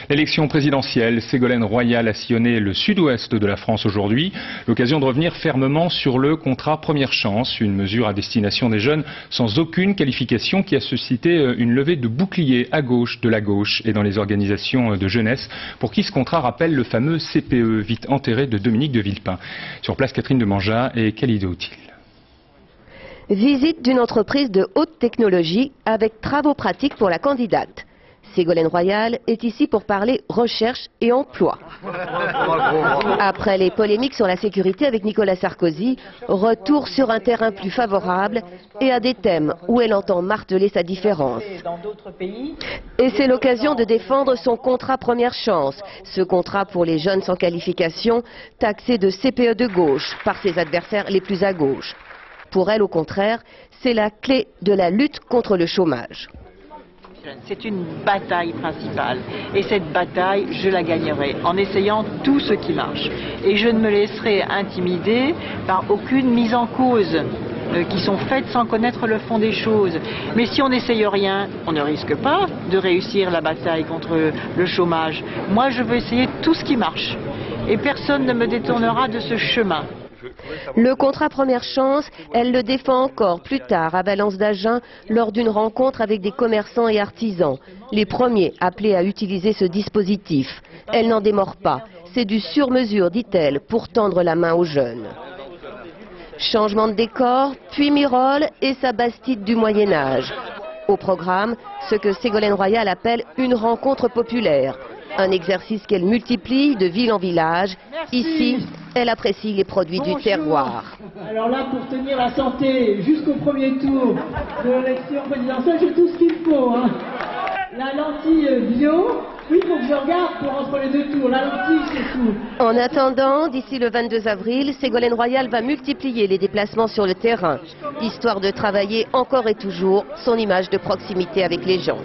L'élection présidentielle, Ségolène Royal a sillonné le sud-ouest de la France aujourd'hui. L'occasion de revenir fermement sur le contrat Première Chance, une mesure à destination des jeunes sans aucune qualification qui a suscité une levée de boucliers à gauche de la gauche et dans les organisations de jeunesse, pour qui ce contrat rappelle le fameux CPE, vite enterré de Dominique de Villepin. Sur place, Catherine Demangeat et Khalid Outil. Visite d'une entreprise de haute technologie avec travaux pratiques pour la candidate. Ségolène Royal est ici pour parler recherche et emploi. Après les polémiques sur la sécurité avec Nicolas Sarkozy, retour sur un terrain plus favorable et à des thèmes où elle entend marteler sa différence. Et c'est l'occasion de défendre son contrat Première Chance, ce contrat pour les jeunes sans qualification, taxé de CPE de gauche par ses adversaires les plus à gauche. Pour elle, au contraire, c'est la clé de la lutte contre le chômage. C'est une bataille principale et cette bataille, je la gagnerai en essayant tout ce qui marche. Et je ne me laisserai intimider par aucune mise en cause qui sont faites sans connaître le fond des choses. Mais si on n'essaye rien, on ne risque pas de réussir la bataille contre le chômage. Moi, je veux essayer tout ce qui marche et personne ne me détournera de ce chemin. Le contrat Première Chance, elle le défend encore plus tard à Valence d'Agen lors d'une rencontre avec des commerçants et artisans. Les premiers appelés à utiliser ce dispositif. Elle n'en démord pas. C'est du sur-mesure, dit-elle, pour tendre la main aux jeunes. Changement de décor, puis Mirole et sa Bastide du Moyen-Âge. Au programme, ce que Ségolène Royal appelle une rencontre populaire. Un exercice qu'elle multiplie de ville en village. Ici, elle apprécie les produits du terroir. Alors là, pour tenir la santé jusqu'au premier tour de l'élection présidentielle, j'ai tout ce qu'il faut. La lentille bio, oui, il faut que je regarde pour entre les deux tours. La lentille, c'est tout. En attendant, d'ici le 22 avril, Ségolène Royal va multiplier les déplacements sur le terrain, histoire de travailler encore et toujours son image de proximité avec les gens.